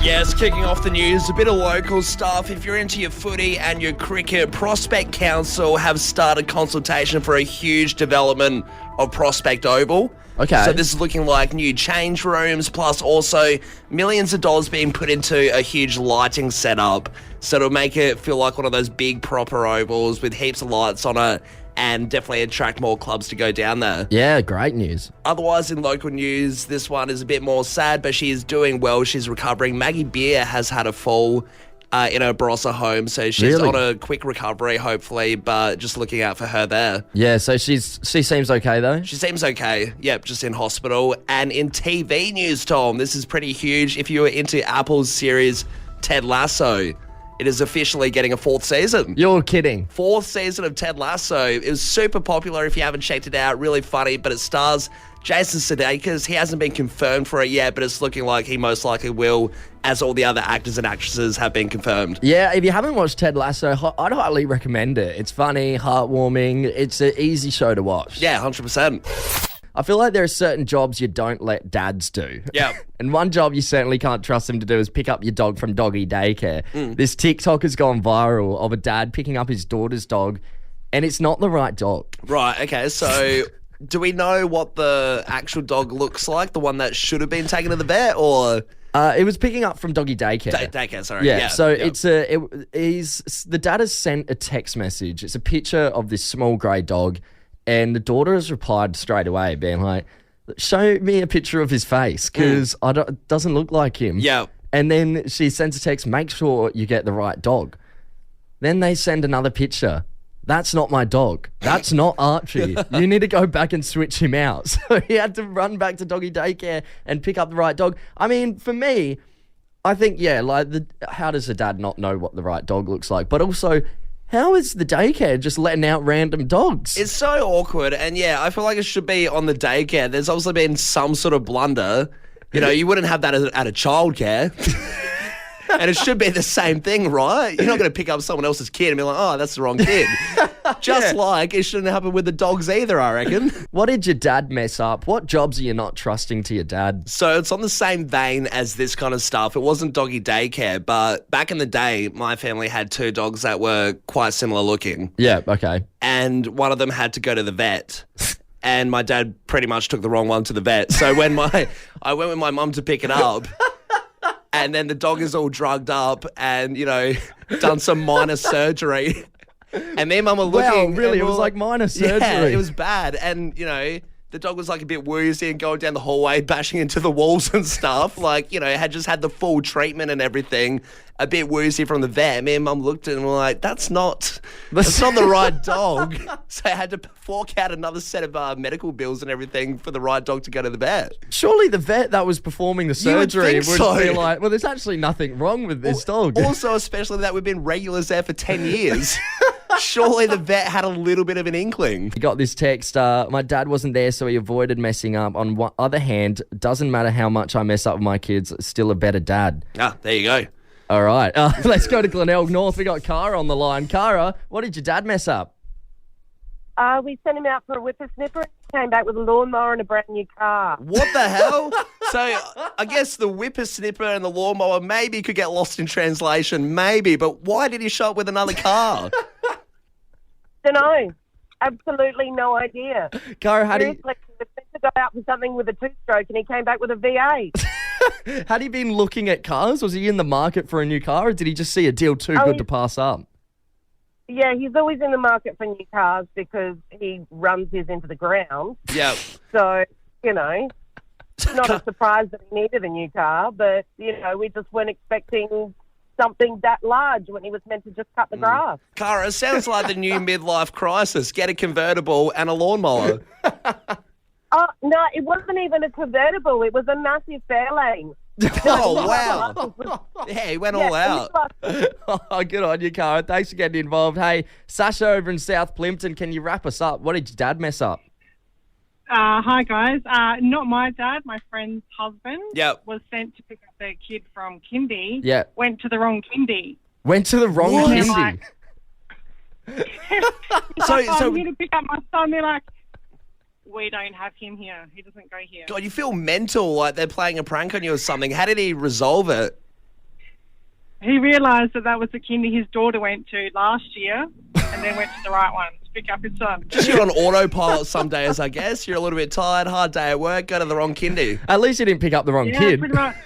Yes, kicking off the news, a bit of local stuff. If you're into your footy and your cricket, Prospect Council have started consultation for a huge development of Prospect Oval. Okay. So this is looking like new change rooms, plus also millions of dollars being put into a huge lighting setup. So it'll make it feel like one of those big proper ovals with heaps of lights on it and definitely attract more clubs to go down there. Yeah, great news. Otherwise, in local news, this one is a bit more sad, but she is doing well. She's recovering. Maggie Beer has had a fall in her Barossa home, so she's Really? on a quick recovery, hopefully, but just looking out for her there. Yeah, so she seems okay though. She seems okay. Yep, just in hospital. And in TV news, Tom, this is pretty huge. If you were into Apple's series Ted Lasso, it is officially getting a fourth season. You're kidding. Fourth season of Ted Lasso. It was super popular if you haven't checked it out. Really funny, but it stars Jason Sudeikis. He hasn't been confirmed for it yet, but it's looking like he most likely will, as all the other actors and actresses have been confirmed. Yeah, if you haven't watched Ted Lasso, I'd highly recommend it. It's funny, heartwarming. It's an easy show to watch. Yeah, 100%. I feel like there are certain jobs you don't let dads do. Yeah. And one job you certainly can't trust them to do is pick up your dog from doggy daycare. This TikTok has gone viral of a dad picking up his daughter's dog, and it's not the right dog. Right, okay, so do we know what the actual dog looks like? The one that should have been taken to the vet, or... It was picking up from doggy daycare. Daycare, sorry. Yeah, so the dad has sent a text message. It's a picture of this small grey dog, and the daughter has replied straight away, being like, show me a picture of his face, because it doesn't look like him. Yeah. And then she sends a text, make sure you get the right dog. Then they send another picture. That's not my dog. That's not Archie. You need to go back and switch him out. So he had to run back to doggy daycare and pick up the right dog. I mean, for me, I think, yeah, like, how does a dad not know what the right dog looks like? But also, how is the daycare just letting out random dogs? It's so awkward, and yeah, I feel like it should be on the daycare. There's obviously been some sort of blunder. You know, you wouldn't have that at a childcare. And it should be the same thing, right? You're not going to pick up someone else's kid and be like, oh, that's the wrong kid. Just like it shouldn't happen with the dogs either, I reckon. What did your dad mess up? What jobs are you not trusting to your dad? So it's on the same vein as this kind of stuff. It wasn't doggy daycare, but back in the day, my family had two dogs that were quite similar looking. Yeah, okay. And one of them had to go to the vet. And my dad pretty much took the wrong one to the vet. So when I went with my mum to pick it up, and then the dog is all drugged up and, you know, done some minor surgery. And me and mum were looking. Wow, really? It was like minor surgery? Yeah, it was bad. And, you know, the dog was like a bit woozy and going down the hallway, bashing into the walls and stuff. Like, you know, had just had the full treatment and everything. A bit woozy from the vet. Me and mum looked at it and were like, that's not the right dog. So I had to fork out another set of medical bills and everything for the right dog to go to the vet. Surely the vet that was performing the surgery would think so. be like, well, there's actually nothing wrong with this dog. Also, especially that we've been regulars there for 10 years. Surely the vet had a little bit of an inkling. I got this text, my dad wasn't there, so he avoided messing up. On the other hand, doesn't matter how much I mess up with my kids, still a better dad. Ah, there you go. All right, let's go to Glenelg North. We got Cara on the line. Cara, what did your dad mess up? We sent him out for a whippersnipper and he came back with a lawnmower and a brand new car. What the hell? So I guess the whippersnipper and the lawnmower maybe could get lost in translation, maybe, but why did he show up with another car? Don't know. Absolutely no idea. Cara, how Seriously, he was meant to go out for something with a two-stroke and he came back with a V8. had he been looking at cars? Was he in the market for a new car, or did he just see a deal too good to pass up? Yeah, he's always in the market for new cars because he runs his into the ground. Yeah. So, you know, not a surprise that he needed a new car, but, you know, we just weren't expecting something that large when he was meant to just cut the grass. Cara, it sounds like the new midlife crisis. Get a convertible and a lawnmower. Oh, no, it wasn't even a convertible. It was a massive Fairlane. Oh, wow. Yeah, he went all out. Oh, good on you, Cara. Thanks for getting involved. Hey, Sasha over in South Plimpton, can you wrap us up? What did your dad mess up? Hi, guys. Not my dad. My friend's husband was sent to pick up their kid from kindy. Yeah. Went to the wrong kindy. Went to the wrong kindy? I'm here to pick up my son. They're like, we don't have him here. He doesn't go here. God, you feel mental, like they're playing a prank on you or something. How did he resolve it? he realised that was the kindy his daughter went to last year, and then went to the right one to pick up his son. Just you're on autopilot some days, I guess. You're a little bit tired, hard day at work, go to the wrong kindy. At least you didn't pick up the wrong kid. Pretty much.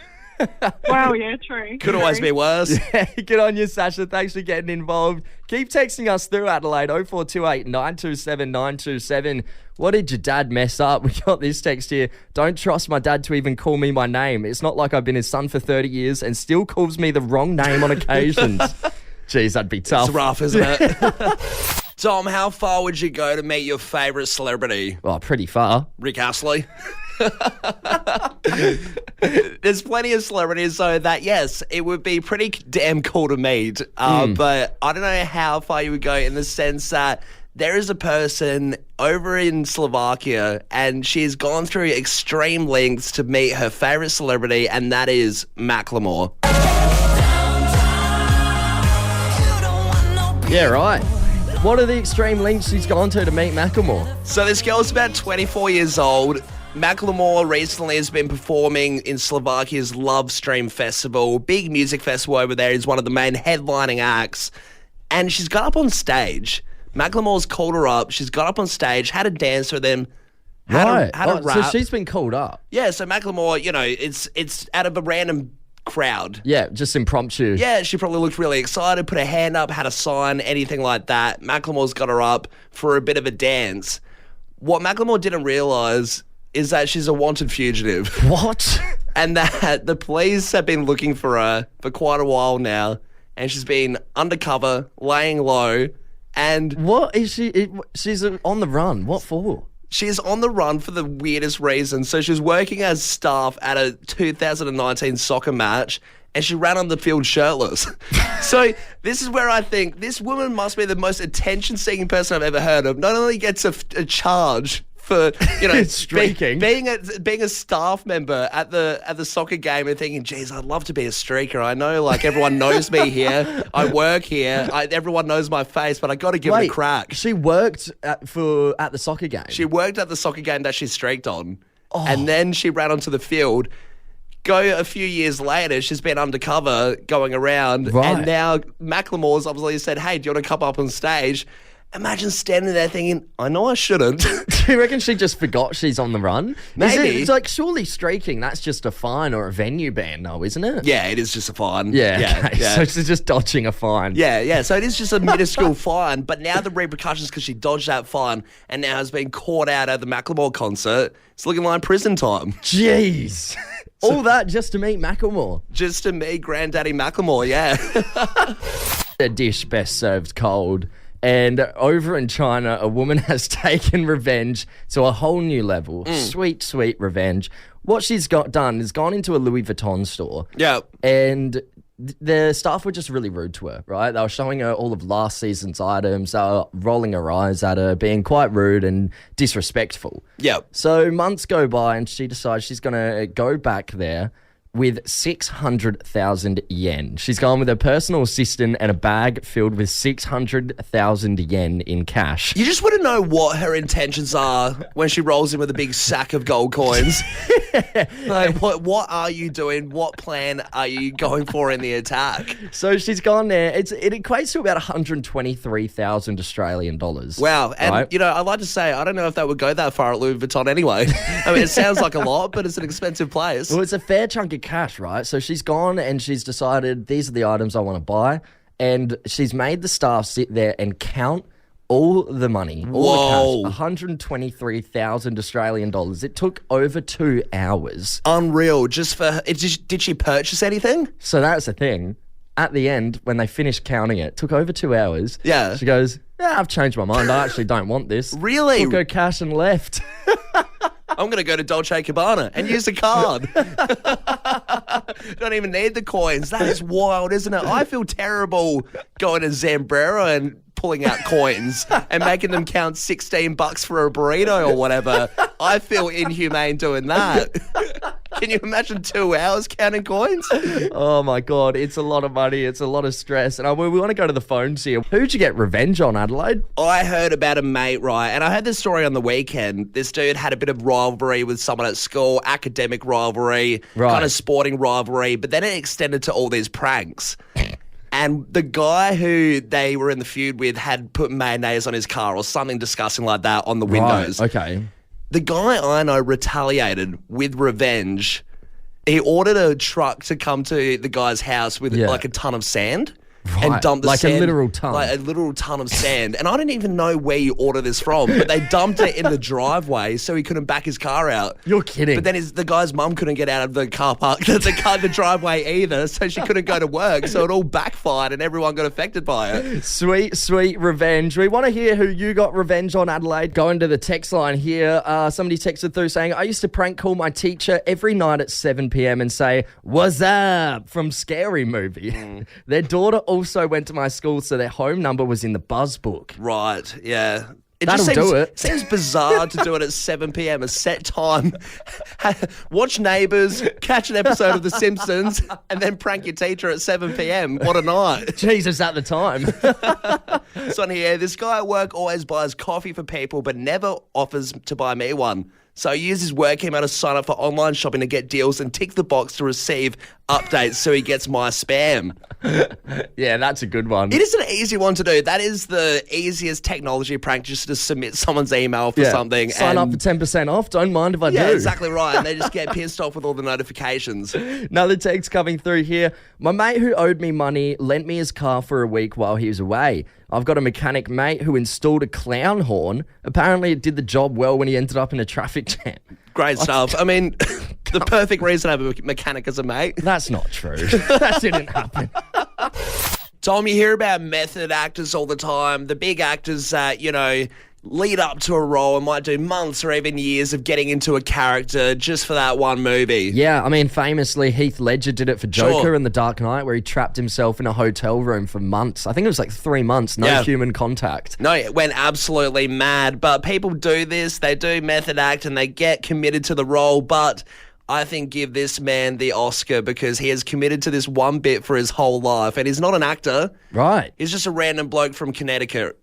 Well, yeah, true. Could always be worse. Yeah, good on you, Sasha. Thanks for getting involved. Keep texting us through, Adelaide, 0428 927 927. What did your dad mess up? We got this text here. Don't trust my dad to even call me my name. It's not like I've been his son for 30 years and still calls me the wrong name on occasions. Jeez, that'd be tough. It's rough, isn't it? Tom, how far would you go to meet your favourite celebrity? Well, pretty far. Rick Astley. There's plenty of celebrities, so that, yes, it would be pretty damn cool to meet. But I don't know how far you would go in the sense that there is a person over in Slovakia and she's gone through extreme lengths to meet her favourite celebrity, and that is Macklemore. Yeah, right. What are the extreme lengths she's gone to meet Macklemore? So this girl's about 24 years old. Macklemore recently has been performing in Slovakia's Love Stream Festival, big music festival over there. He's one of the main headlining acts. And she's got up on stage. Macklemore's called her up. She's got up on stage, had a dance with him, had a rap. So she's been called up. Yeah, so Macklemore, it's out of a random crowd. Yeah, just impromptu. Yeah, she probably looked really excited, put her hand up, had a sign, anything like that. Macklemore's got her up for a bit of a dance. What Macklemore didn't realise is that she's a wanted fugitive. What? And that the police have been looking for her for quite a while now, and she's been undercover, laying low, and... What is she... She's on the run. What for? She's on the run for the weirdest reason. So she was working as staff at a 2019 soccer match, and she ran on the field shirtless. So this is where I think this woman must be the most attention-seeking person I've ever heard of. Not only gets a charge for streaking, being a staff member at the soccer game and thinking, geez, I'd love to be a streaker. I know, like, everyone knows me here. I work here. Everyone knows my face, but I got to give it a crack. She worked at the soccer game. She worked at the soccer game that she streaked on, and then she ran onto the field. Go a few years later, she's been undercover going around, and now Macklemore's obviously said, hey, do you want to come up on stage? Imagine standing there thinking, I know I shouldn't. Do you reckon she just forgot she's on the run? Maybe. It's like, surely streaking, that's just a fine or a venue ban, though, isn't it? Yeah, it is just a fine. Yeah, okay. So she's just dodging a fine. Yeah. So it is just a minuscule fine, but now the repercussions because she dodged that fine and now has been caught out at the Macklemore concert. It's looking like prison time. Jeez. All that just to meet Macklemore. Just to meet Granddaddy Macklemore, yeah. A dish best served cold. And over in China, a woman has taken revenge to a whole new level. Sweet, sweet revenge. What she's done is gone into a Louis Vuitton store. Yeah. And the staff were just really rude to her, right? They were showing her all of last season's items. They were rolling her eyes at her, being quite rude and disrespectful. Yeah. So months go by and she decides she's going to go back there with 600,000 yen. She's gone with her personal assistant and a bag filled with 600,000 yen in cash. You just want to know what her intentions are when she rolls in with a big sack of gold coins. Like, what are you doing? What plan are you going for in the attack? So she's gone there. It equates to about 123,000 Australian dollars. Wow. And, right? I'd like to say, I don't know if that would go that far at Louis Vuitton anyway. I mean, it sounds like a lot, but it's an expensive place. Well, it's a fair chunk of cash, right? So she's gone and she's decided these are the items I want to buy, and she's made the staff sit there and count all the money, all the cash, 123,000 Australian dollars. It took over 2 hours. Unreal. Did she purchase anything? So that's the thing. At the end, when they finished counting it, took over 2 hours. Yeah. She goes, yeah, I've changed my mind. I actually don't want this. Really? Took her cash and left. I'm going to go to Dolce & Gabbana and use the card. Don't even need the coins. That is wild, isn't it? I feel terrible going to Zambrero and pulling out coins and making them count $16 for a burrito or whatever. I feel inhumane doing that. Can you imagine 2 hours counting coins? Oh my God, it's a lot of money. It's a lot of stress. And we want to go to the phones here. Who'd you get revenge on, Adelaide? I heard about a mate, right? And I heard this story on the weekend. This dude had a bit of rivalry with someone at school, academic rivalry, kind of sporting rivalry, but then it extended to all these pranks. And the guy who they were in the feud with had put mayonnaise on his car or something disgusting like that on the windows. Right, okay. The guy I know retaliated with revenge. He ordered a truck to come to the guy's house with like a ton of sand. Right. And dump the like sand, a literal ton. like a literal ton of sand. And I didn't even know where you order this from, but they dumped it in the driveway so he couldn't back his car out. You're kidding. But then the guy's mum couldn't get out of the car park, the driveway either, so she couldn't go to work. So it all backfired and everyone got affected by it. Sweet, sweet revenge. We want to hear who you got revenge on, Adelaide. Go into the text line here. Somebody texted through saying, I used to prank call my teacher every night at 7 p.m. and say, "What's up?" from Scary Movie. Their daughter also went to my school, so their home number was in the buzz book. Right, yeah. It That'll just do it. Seems bizarre to do it at 7 p.m, a set time. Watch Neighbours, catch an episode of The Simpsons, and then prank your teacher at 7 p.m. What a night. Jesus, at the time. It's on here. This guy at work always buys coffee for people, but never offers to buy me one. So I use his work email to sign up for online shopping to get deals and tick the box to receive updates so he gets my spam. Yeah, that's a good one. It is an easy one to do. That is the easiest technology prank, just to submit someone's email for something. Sign up for 10% off. Don't mind if I do. Yeah, exactly right. And they just get pissed off with all the notifications. Another text coming through here. My mate who owed me money lent me his car for a week while he was away. I've got a mechanic mate who installed a clown horn. Apparently it did the job well when he ended up in a traffic jam. Great stuff. I mean, the perfect reason to have a mechanic as a mate. That's not true. That didn't happen. Tom, you hear about method actors all the time. The big actors that, lead up to a role and might do months or even years of getting into a character just for that one movie. Yeah, I mean, famously, Heath Ledger did it for Joker in The Dark Knight, where he trapped himself in a hotel room for months. I think it was like 3 months, no human contact. No, it went absolutely mad. But people do this, they do method act and they get committed to the role. But I think give this man the Oscar because he has committed to this one bit for his whole life. And he's not an actor. Right. He's just a random bloke from Connecticut.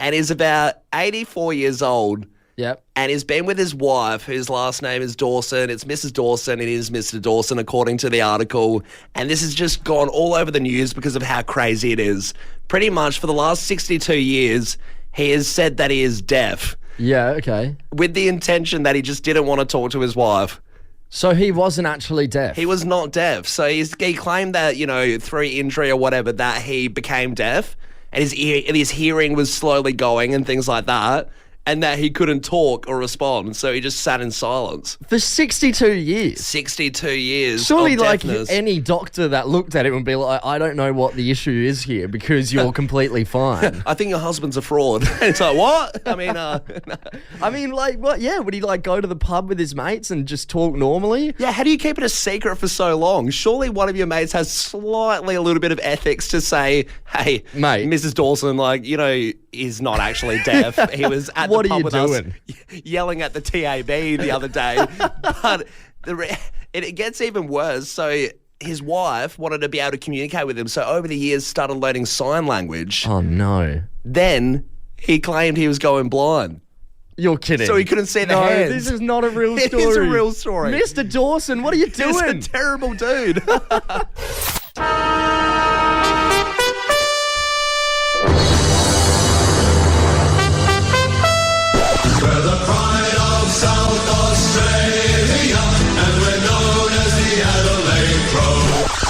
And he's about 84 years old. Yep. And he's been with his wife, whose last name is Dawson. It's Mrs. Dawson. It is Mr. Dawson, according to the article. And this has just gone all over the news because of how crazy it is. Pretty much for the last 62 years, he has said that he is deaf. Yeah, okay. With the intention that he just didn't want to talk to his wife. So he wasn't actually deaf? He was not deaf. So he claimed that, through injury or whatever, that he became deaf. And his hearing was slowly going and things like that, and that he couldn't talk or respond, so he just sat in silence. For 62 years? 62 years Surely, of deafness. any doctor that looked at it would be like, I don't know what the issue is here because you're completely fine. I think your husband's a fraud. It's like, what? I mean, what? Yeah, would he, go to the pub with his mates and just talk normally? Yeah, how do you keep it a secret for so long? Surely one of your mates has slightly a little bit of ethics to say, hey, mate, Mrs. Dawson, is not actually deaf. He was at the pub with us yelling at the TAB the other day. But it gets even worse. So his wife wanted to be able to communicate with him. So over the years started learning sign language. Oh, no. Then he claimed he was going blind. You're kidding. So he couldn't see the hands. This is not a real story. It is a real story. Mr. Dawson, what are you doing? He's a terrible dude.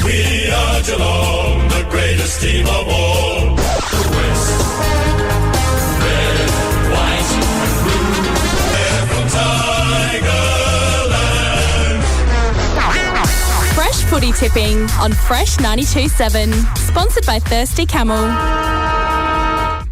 We are Geelong, the greatest team of all. The West, red, white, and blue. They're from Tigerland. Fresh footy tipping on Fresh 92.7. Sponsored by Thirsty Camel.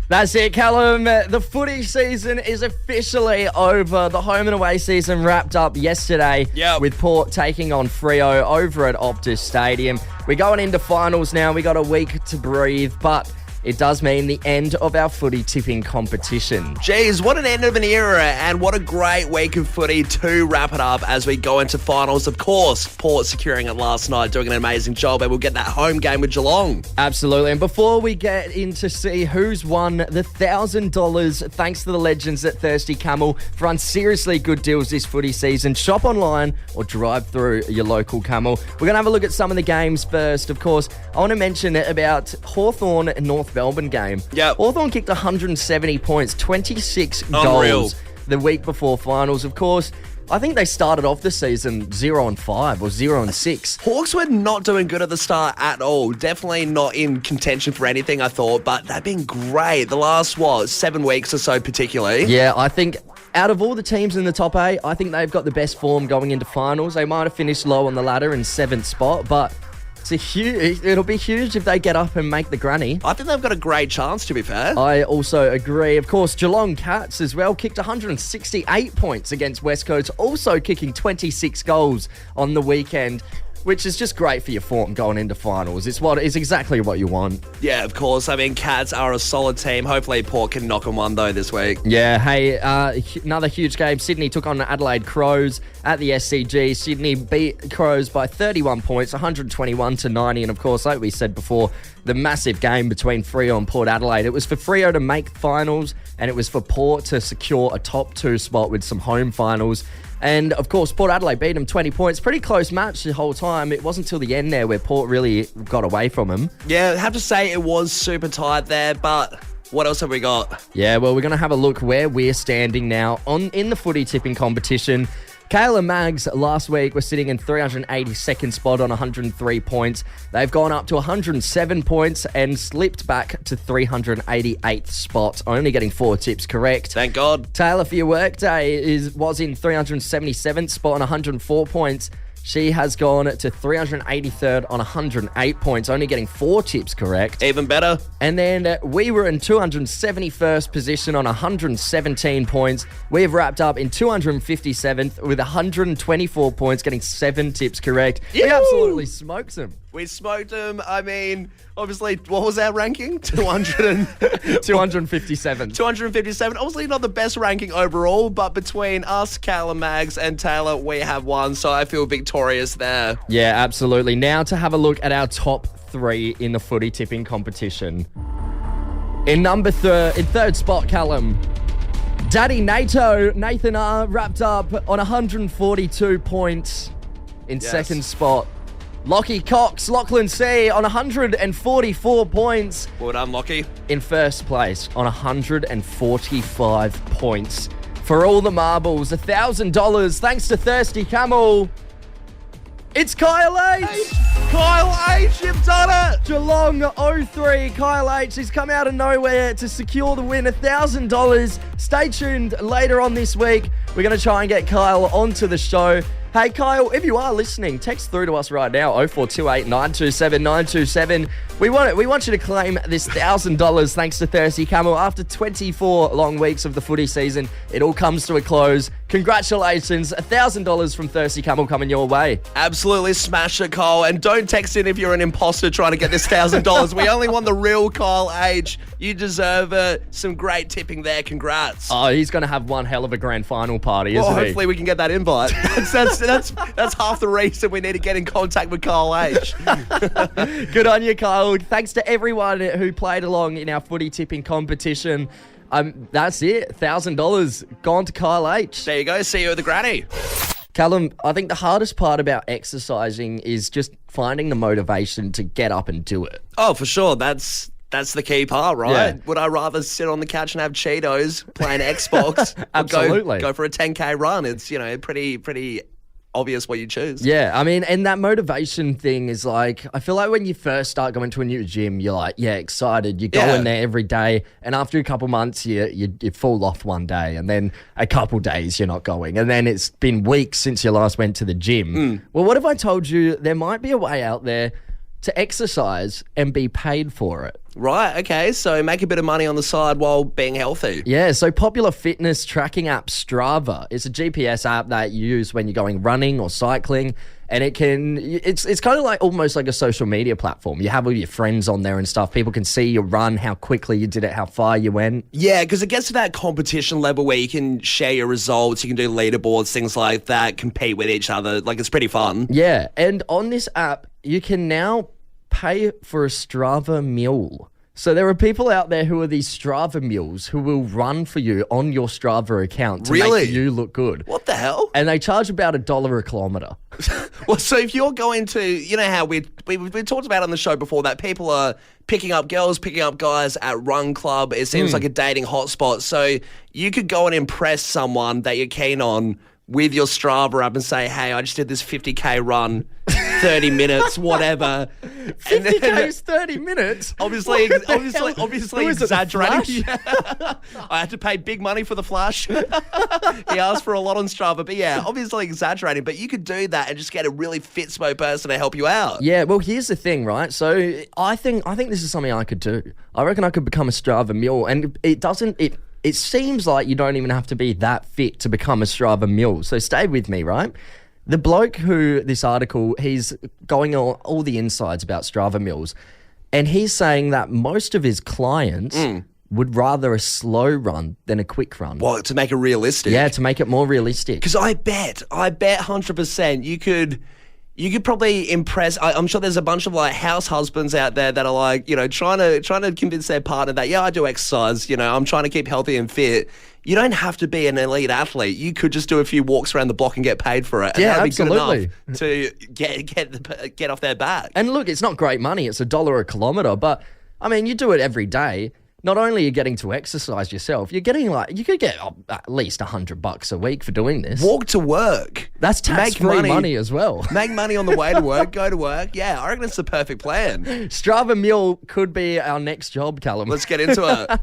That's it, Callum. The footy season is officially over. The home and away season wrapped up yesterday with Port taking on Freo over at Optus Stadium. We're going into finals now. We got a week to breathe, but it does mean the end of our footy tipping competition. Jeez, what an end of an era, and what a great week of footy to wrap it up as we go into finals. Of course, Port securing it last night, doing an amazing job, and we'll get that home game with Geelong. Absolutely. And before we get in to see who's won the $1,000, thanks to the legends at Thirsty Camel for run seriously good deals this footy season. Shop online or drive through your local Camel. We're going to have a look at some of the games first. Of course, I want to mention about Hawthorn and North Melbourne game. Yep. Hawthorn kicked 170 points, 26 Unreal. goals the week before finals. Of course, I think they started off the season 0-5 or 0-6. Hawks were not doing good at the start at all. Definitely not in contention for anything, I thought, but they've been great. The last, 7 weeks or so particularly. Yeah, I think out of all the teams in the top 8, I think they've got the best form going into finals. They might have finished low on the ladder in 7th spot, but it'll be huge if they get up and make the granny. I think they've got a great chance, to be fair. I also agree. Of course, Geelong Cats as well kicked 168 points against West Coast, also kicking 26 goals on the weekend, which is just great for your form going into finals. It's exactly what you want. Yeah, of course. I mean, Cats are a solid team. Hopefully Port can knock them one, though, this week. Yeah, hey, another huge game. Sydney took on Adelaide Crows at the SCG. Sydney beat Crows by 31 points, 121-90. And, of course, like we said before, the massive game between Freo and Port Adelaide. It was for Freo to make finals, and it was for Port to secure a top 2 spot with some home finals. And, of course, Port Adelaide beat them 20 points. Pretty close match the whole time. It wasn't till the end there where Port really got away from them. Yeah, I have to say it was super tight there, but what else have we got? Yeah, well, we're going to have a look where we're standing now in the footy tipping competition. Kale and Mags last week were sitting in 382nd spot on 103 points. They've gone up to 107 points and slipped back to 388th spot, only getting 4 tips correct. Thank God. Taylor for your workday was in 377th spot on 104 points. She has gone to 383rd on 108 points, only getting 4 tips correct. Even better. And then we were in 271st position on 117 points. We've wrapped up in 257th with 124 points, getting 7 tips correct. Ew! We absolutely smoked them. We smoked them. I mean, obviously, what was our ranking? 257. 257. Obviously not the best ranking overall, but between us, Cal and Mags and Taylor, we have won, so I feel victorious there. Yeah, absolutely. Now to have a look at our top 3 in the footy tipping competition. In third spot, Callum. Daddy Nathan R wrapped up on 142 points in second spot. Lockie Cox, Lachlan C on 144 points. Well done, Lockie. In first place on 145 points. For all the marbles, $1,000 thanks to Thirsty Camel. It's Kyle H. Kyle H, you've done it. Geelong 03. Kyle H has come out of nowhere to secure the win, $1,000. Stay tuned later on this week. We're going to try and get Kyle onto the show. Hey, Kyle, if you are listening, text through to us right now, 0428 927 927. We want you to claim this $1,000 thanks to Thirsty Camel. After 24 long weeks of the footy season, it all comes to a close. Congratulations, $1,000 from Thirsty Camel coming your way. Absolutely smash it, Kyle. And don't text in if you're an imposter trying to get this $1,000. We only want the real Kyle H. You deserve it. Some great tipping there. Congrats. Oh, he's going to have one hell of a grand final party, isn't he? Hopefully we can get that invite. That's half the reason we need to get in contact with Kyle H. Good on you, Kyle. Thanks to everyone who played along in our footy tipping competition. That's it. $1,000 gone to Kyle H. There you go. See you at the granny. Callum, I think the hardest part about exercising is just finding the motivation to get up and do it. Oh, for sure. That's the key part, right? Yeah. Would I rather sit on the couch and have Cheetos playing Xbox? Absolutely. Or go for a 10K run? It's, pretty obvious what you choose. Yeah, I mean, and that motivation thing is like, I feel like when you first start going to a new gym, you're like, excited. You go in there every day, and after a couple months, you fall off one day, and then a couple days you're not going, and then it's been weeks since you last went to the gym. Well, what if I told you there might be a way out there to exercise and be paid for it? Right, okay, so make a bit of money on the side while being healthy. Yeah, so popular fitness tracking app Strava is a GPS app that you use when you're going running or cycling, And it's kind of like almost like a social media platform. You have all your friends on there and stuff. People can see your run, how quickly you did it, how far you went. Yeah, because it gets to that competition level where you can share your results, you can do leaderboards, things like that, compete with each other. Like, it's pretty fun. Yeah, and on this app, you can now pay for a Strava mule. So there are people out there who are these Strava mules who will run for you on your Strava account to make you look good. What the hell? And they charge about $1 a kilometre. Well, so if you're going to, you know how we talked about on the show before that people are picking up girls, picking up guys at Run Club. It seems like a dating hotspot. So you could go and impress someone that you're keen on with your Strava app and say, hey, I just did this 50K run, 30 minutes, whatever. 50K is 30 minutes? Obviously exaggerating. I had to pay big money for the flash. He asked for a lot on Strava, but yeah, obviously exaggerating. But you could do that and just get a really fit smo person to help you out. Yeah, well, here's the thing, right? So I think this is something I could do. I reckon I could become a Strava mule, and it seems like you don't even have to be that fit to become a Strava mule. So stay with me, right? The bloke who, this article, he's going on all the insides about Strava mules, and he's saying that most of his clients would rather a slow run than a quick run. What, to make it realistic? Yeah, to make it more realistic. Because I bet 100% you could probably impress. I'm sure there's a bunch of like house husbands out there that are like, you know, trying to convince their partner that, yeah, I do exercise, you know, I'm trying to keep healthy and fit. You don't have to be an elite athlete. You could just do a few walks around the block and get paid for it. And yeah, that'd absolutely. be good enough to get off their back. And look, it's not great money. It's $1 a kilometre, but I mean, you do it every day. Not only are you getting to exercise yourself, you could get at least $100 a week for doing this. Walk to work. That's tax-free money as well. Make money on the way to work, go to work. Yeah, I reckon it's the perfect plan. Strava Mule could be our next job, Callum. Let's get into it.